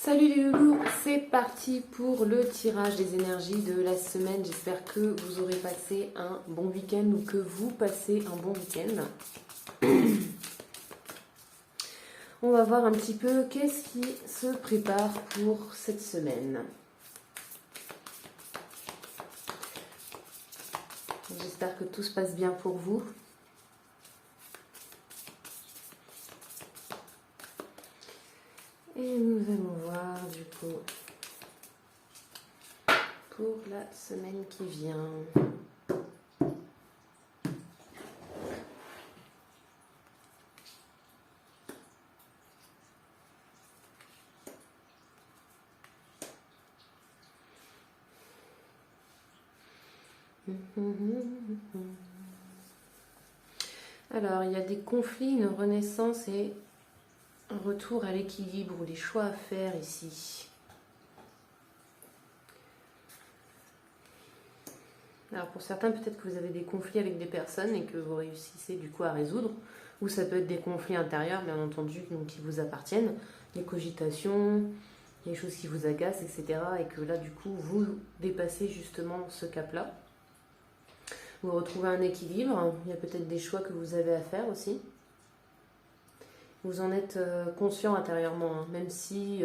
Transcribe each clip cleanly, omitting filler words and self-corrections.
Salut les loulous, c'est parti pour le tirage des énergies de la semaine. J'espère que vous aurez passé un bon week-end ou que vous passez un bon week-end. On va voir un petit peu qu'est-ce qui se prépare pour cette semaine. J'espère que tout se passe bien pour vous. Et nous allons voir du coup pour la semaine qui vient. Alors, il y a des conflits, une renaissance et un retour à l'équilibre ou des choix à faire ici. Alors pour certains, peut-être que vous avez des conflits avec des personnes et que vous réussissez du coup à résoudre. Ou ça peut être des conflits intérieurs, bien entendu, donc qui vous appartiennent. Des cogitations, des choses qui vous agacent, etc. Et que là, du coup, vous dépassez justement ce cap-là. Vous retrouvez un équilibre. Il y a peut-être des choix que vous avez à faire aussi. Vous en êtes conscient intérieurement, hein, même si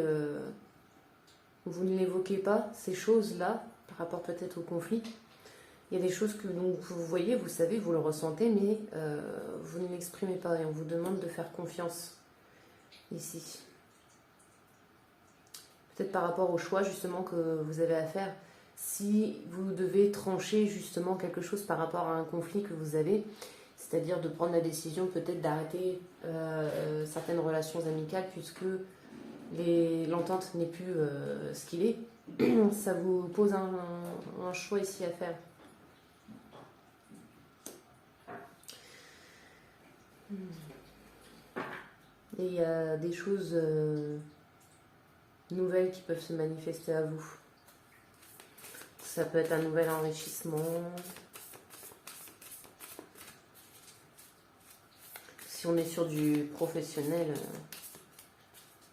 vous ne l'évoquez pas, ces choses-là, par rapport peut-être au conflit. Il y a des choses que donc, vous voyez, vous savez, vous le ressentez, mais vous ne l'exprimez pas et on vous demande de faire confiance ici. Peut-être par rapport au choix justement que vous avez à faire. Si vous devez trancher justement quelque chose par rapport à un conflit que vous avez, c'est-à-dire de prendre la décision peut-être d'arrêter certaines relations amicales puisque l'entente n'est plus ce qu'il est, ça vous pose un choix ici à faire. Et il y a des choses nouvelles qui peuvent se manifester à vous. Ça peut être un nouvel enrichissement. Si on est sur du professionnel,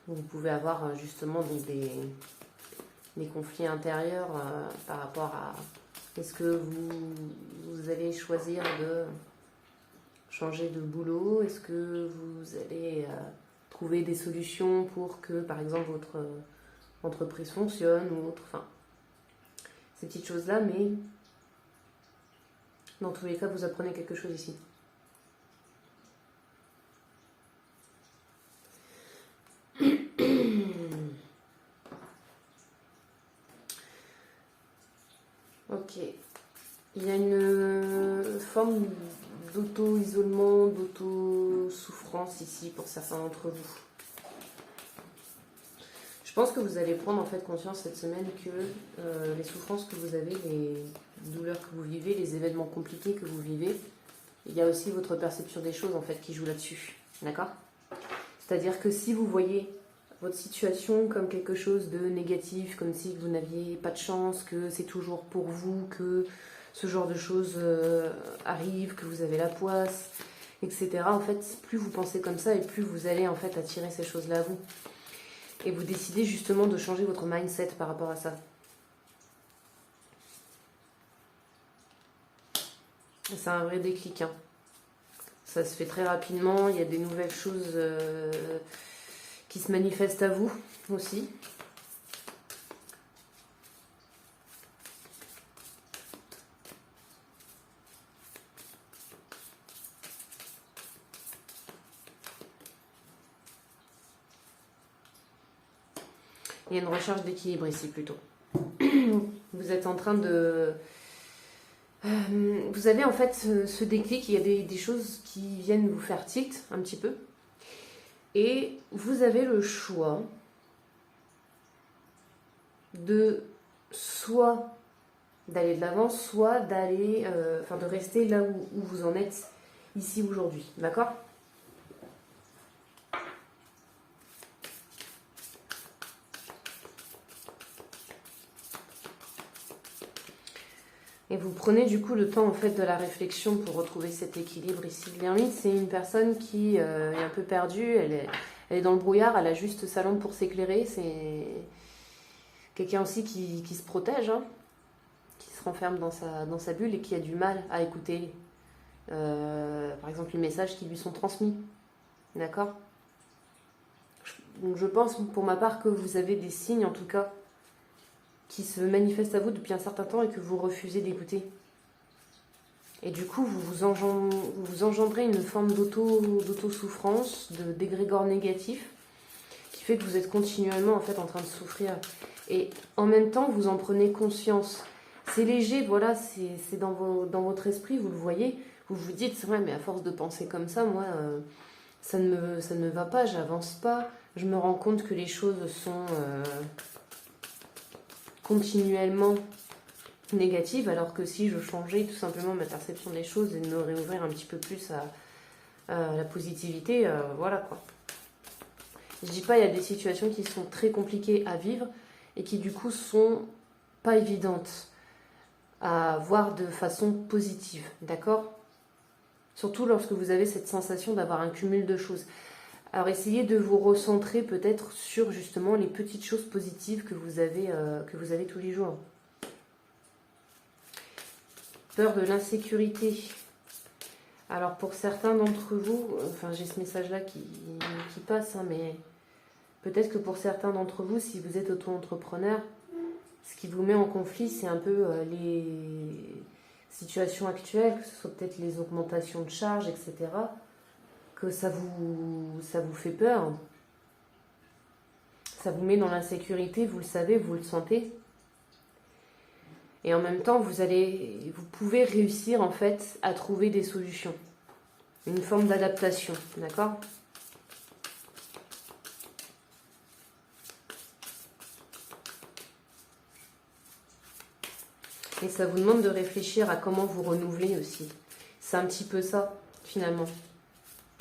vous pouvez avoir justement donc des conflits intérieurs par rapport à est-ce que vous allez choisir de changer de boulot, est-ce que vous allez trouver des solutions pour que par exemple votre entreprise fonctionne ou autre, enfin ces petites choses-là, mais dans tous les cas vous apprenez quelque chose ici. Ok, il y a une forme d'auto-isolement, d'auto-souffrance ici pour certains d'entre vous. Je pense que vous allez prendre en fait conscience cette semaine que les souffrances que vous avez, les douleurs que vous vivez, les événements compliqués que vous vivez, il y a aussi votre perception des choses en fait qui joue là-dessus, d'accord ? C'est-à-dire que si vous voyez votre situation comme quelque chose de négatif, comme si vous n'aviez pas de chance, que c'est toujours pour vous, que ce genre de choses arrive, que vous avez la poisse, etc. En fait, plus vous pensez comme ça et plus vous allez en fait attirer ces choses-là à vous. Et vous décidez justement de changer votre mindset par rapport à ça. C'est un vrai déclic, hein. Ça se fait très rapidement, il y a des nouvelles choses qui se manifestent à vous aussi. Il y a une recherche d'équilibre ici plutôt. Vous êtes en train de... vous avez en fait ce déclic, il y a des choses qui viennent vous faire tilt un petit peu. Et vous avez le choix de soit d'aller de l'avant, soit d'aller, de rester là où vous en êtes ici aujourd'hui, d'accord ? Et vous prenez du coup le temps en fait de la réflexion pour retrouver cet équilibre ici. L'ermite, c'est une personne qui est un peu perdue, Elle est dans le brouillard, elle a juste sa lampe pour s'éclairer. C'est quelqu'un aussi qui se protège, hein, qui se renferme dans sa bulle et qui a du mal à écouter, par exemple, les messages qui lui sont transmis. D'accord? Donc je pense pour ma part que vous avez des signes, en tout cas, qui se manifestent à vous depuis un certain temps et que vous refusez d'écouter. Et du coup, vous engendrez une forme d'auto-souffrance, d'égrégore négatif, qui fait que vous êtes continuellement en fait en train de souffrir. Et en même temps, vous en prenez conscience. C'est léger, voilà, c'est dans votre esprit, vous le voyez. Vous vous dites, c'est vrai, mais à force de penser comme ça, moi, ça ne me va pas, j'avance pas. Je me rends compte que les choses sont continuellement négatives, alors que si je changeais tout simplement ma perception des choses et de me réouvrir un petit peu plus à la positivité, voilà quoi. Je dis pas, il y a des situations qui sont très compliquées à vivre et qui du coup sont pas évidentes à voir de façon positive, d'accord? Surtout lorsque vous avez cette sensation d'avoir un cumul de choses. Alors essayez de vous recentrer peut-être sur justement les petites choses positives que vous avez tous les jours. Peur de l'insécurité. Alors pour certains d'entre vous, enfin j'ai ce message-là qui passe, hein, mais peut-être que pour certains d'entre vous, si vous êtes auto-entrepreneur, ce qui vous met en conflit, c'est un peu les situations actuelles, que ce soit peut-être les augmentations de charges, etc., que ça vous fait peur. Ça vous met dans l'insécurité, vous le savez, vous le sentez. Et en même temps, vous pouvez réussir en fait à trouver des solutions. Une forme d'adaptation, d'accord ? Et ça vous demande de réfléchir à comment vous renouveler aussi. C'est un petit peu ça, finalement.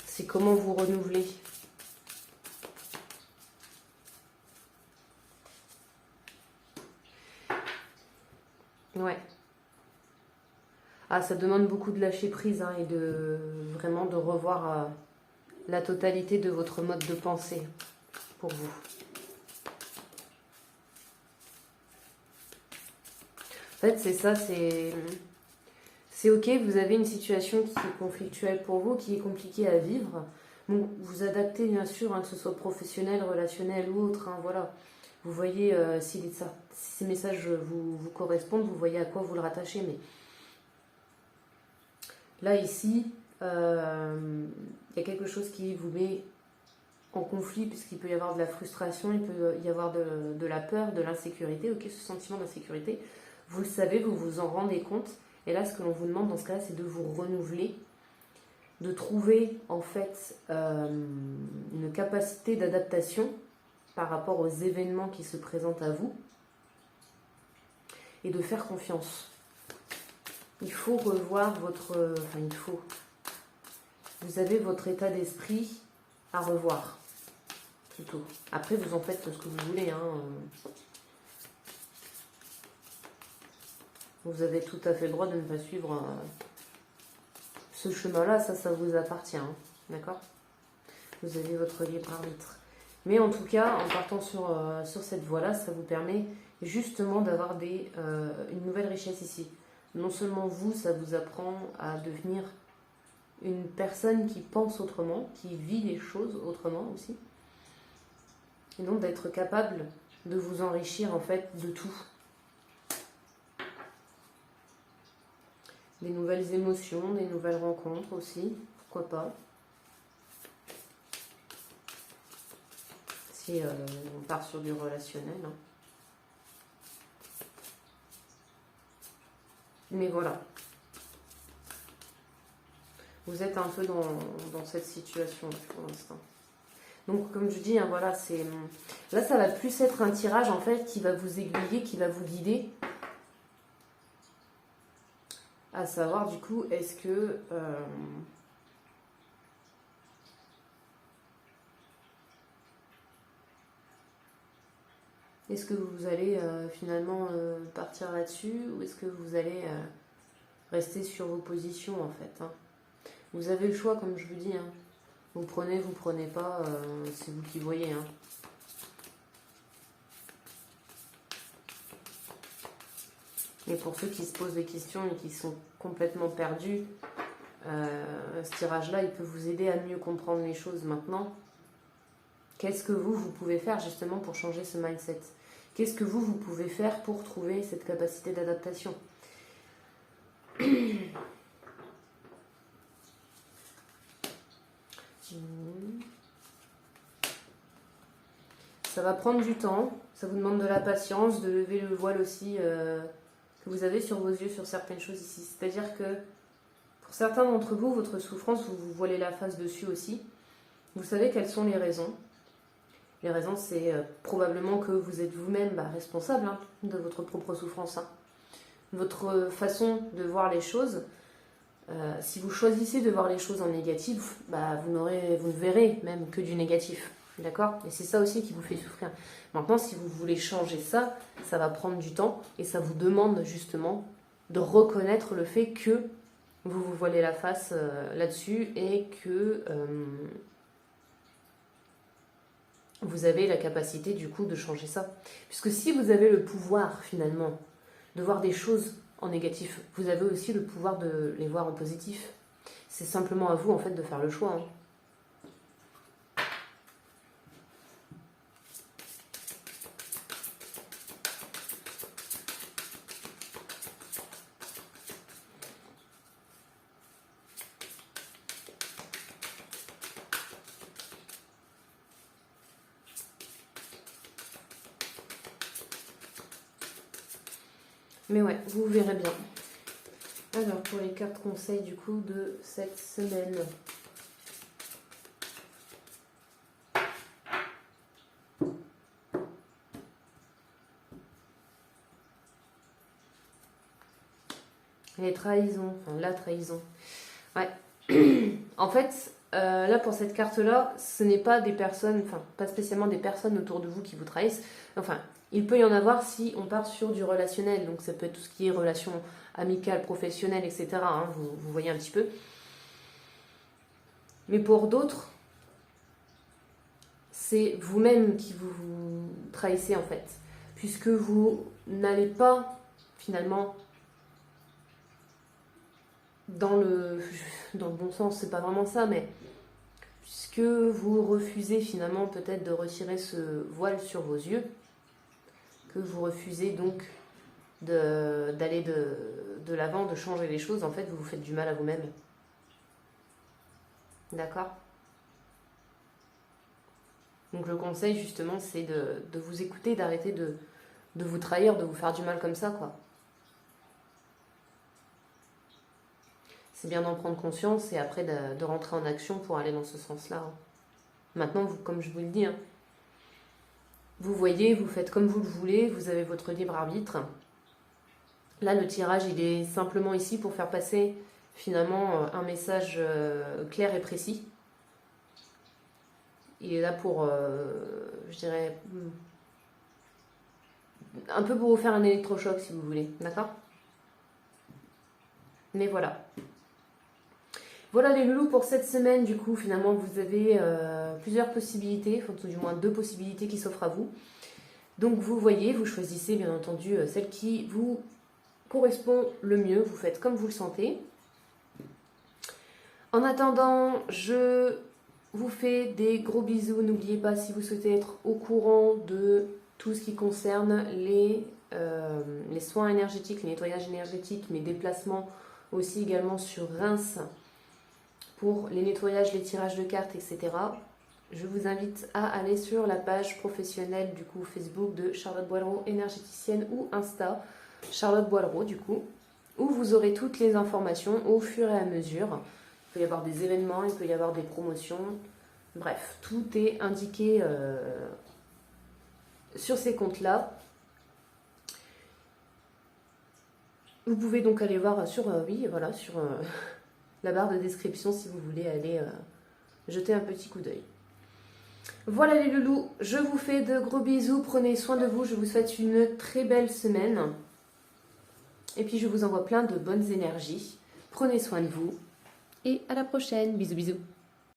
C'est comment vous renouveler. Ouais. Ah, ça demande beaucoup de lâcher prise, hein, et de vraiment de revoir la totalité de votre mode de pensée pour vous. En fait, c'est ça, c'est ok, vous avez une situation qui est conflictuelle pour vous, qui est compliquée à vivre. Donc, vous adaptez bien sûr, hein, que ce soit professionnel, relationnel ou autre, hein, voilà. Vous voyez si ces messages vous correspondent, vous voyez à quoi vous le rattachez. Mais là, ici, il y a quelque chose qui vous met en conflit, puisqu'il peut y avoir de la frustration, il peut y avoir de la peur, de l'insécurité, ok, ce sentiment d'insécurité. Vous le savez, vous vous en rendez compte. Et là, ce que l'on vous demande dans ce cas-là, c'est de vous renouveler, de trouver en fait une capacité d'adaptation par rapport aux événements qui se présentent à vous et de faire confiance. Il faut revoir vous avez votre état d'esprit à revoir, plutôt. Après, vous en faites ce que vous voulez, hein. Vous avez tout à fait le droit de ne pas suivre ce chemin-là, ça vous appartient, hein. D'accord ? Vous avez votre libre arbitre. Mais en tout cas, en partant sur cette voie-là, ça vous permet justement d'avoir une nouvelle richesse ici. Non seulement vous, ça vous apprend à devenir une personne qui pense autrement, qui vit les choses autrement aussi. Et donc d'être capable de vous enrichir en fait de tout. Des nouvelles émotions, des nouvelles rencontres aussi, pourquoi pas. Si on part sur du relationnel. Hein. Mais voilà. Vous êtes un peu dans cette situation pour l'instant. Donc comme je dis, hein, voilà, là ça va plus être un tirage en fait qui va vous aiguiller, qui va vous guider. À savoir du coup, est-ce que vous allez finalement partir là-dessus, ou est-ce que vous allez rester sur vos positions en fait, hein. Vous avez le choix, comme je vous dis, hein. Vous prenez pas, c'est vous qui voyez. Hein. Et pour ceux qui se posent des questions et qui sont complètement perdus, ce tirage-là, il peut vous aider à mieux comprendre les choses maintenant. Qu'est-ce que vous pouvez faire justement pour changer ce mindset? Qu'est-ce que vous pouvez faire pour trouver cette capacité d'adaptation? Ça va prendre du temps, ça vous demande de la patience, de lever le voile aussi que vous avez sur vos yeux sur certaines choses ici. C'est-à-dire que pour certains d'entre vous, votre souffrance, vous vous voilez la face dessus aussi. Vous savez quelles sont les raisons. Les raisons, c'est probablement que vous êtes vous-même responsable de votre propre souffrance. Votre façon de voir les choses, si vous choisissez de voir les choses en négatif, vous ne verrez même que du négatif. D'accord? Et c'est ça aussi qui vous fait souffrir. Maintenant, si vous voulez changer ça, ça va prendre du temps et ça vous demande justement de reconnaître le fait que vous vous voilez la face là-dessus et que vous avez la capacité du coup de changer ça. Puisque si vous avez le pouvoir finalement de voir des choses en négatif, vous avez aussi le pouvoir de les voir en positif. C'est simplement à vous en fait de faire le choix. Mais ouais, vous verrez bien. Alors, pour les cartes conseils du coup de cette semaine. Les trahisons, enfin la trahison. Ouais. En fait, là pour cette carte-là, ce n'est pas des personnes, enfin pas spécialement des personnes autour de vous qui vous trahissent. Enfin, il peut y en avoir si on part sur du relationnel. Donc ça peut être tout ce qui est relations amicales, professionnelles, etc. Vous voyez un petit peu. Mais pour d'autres, c'est vous-même qui vous trahissez en fait. Puisque vous n'allez pas finalement dans le bon sens, c'est pas vraiment ça, mais puisque vous refusez finalement peut-être de retirer ce voile sur vos yeux, que vous refusez donc d'aller de l'avant, de changer les choses, en fait vous vous faites du mal à vous-même. D'accord? Donc le conseil justement c'est de vous écouter, d'arrêter de vous trahir, de vous faire du mal comme ça quoi. C'est bien d'en prendre conscience et après de rentrer en action pour aller dans ce sens-là. Maintenant, comme je vous le dis, vous voyez, vous faites comme vous le voulez, vous avez votre libre arbitre. Là, le tirage, il est simplement ici pour faire passer finalement un message clair et précis. Il est là pour, je dirais, un peu pour vous faire un électrochoc si vous voulez, d'accord? Mais voilà. Voilà les loulous pour cette semaine, du coup finalement vous avez plusieurs possibilités, enfin du moins 2 possibilités qui s'offrent à vous. Donc vous voyez, vous choisissez bien entendu celle qui vous correspond le mieux, vous faites comme vous le sentez. En attendant, je vous fais des gros bisous, n'oubliez pas si vous souhaitez être au courant de tout ce qui concerne les soins énergétiques, les nettoyages énergétiques, mes déplacements aussi également sur Reims, pour les nettoyages, les tirages de cartes, etc. Je vous invite à aller sur la page professionnelle du coup Facebook de Charlotte Boileau, énergéticienne, ou Insta, Charlotte Boileau du coup, où vous aurez toutes les informations au fur et à mesure. Il peut y avoir des événements, il peut y avoir des promotions, bref, tout est indiqué sur ces comptes-là. Vous pouvez donc aller voir sur, sur la barre de description si vous voulez aller jeter un petit coup d'œil. Voilà les loulous, je vous fais de gros bisous, prenez soin de vous, je vous souhaite une très belle semaine. Et puis je vous envoie plein de bonnes énergies. Prenez soin de vous et à la prochaine, bisous bisous.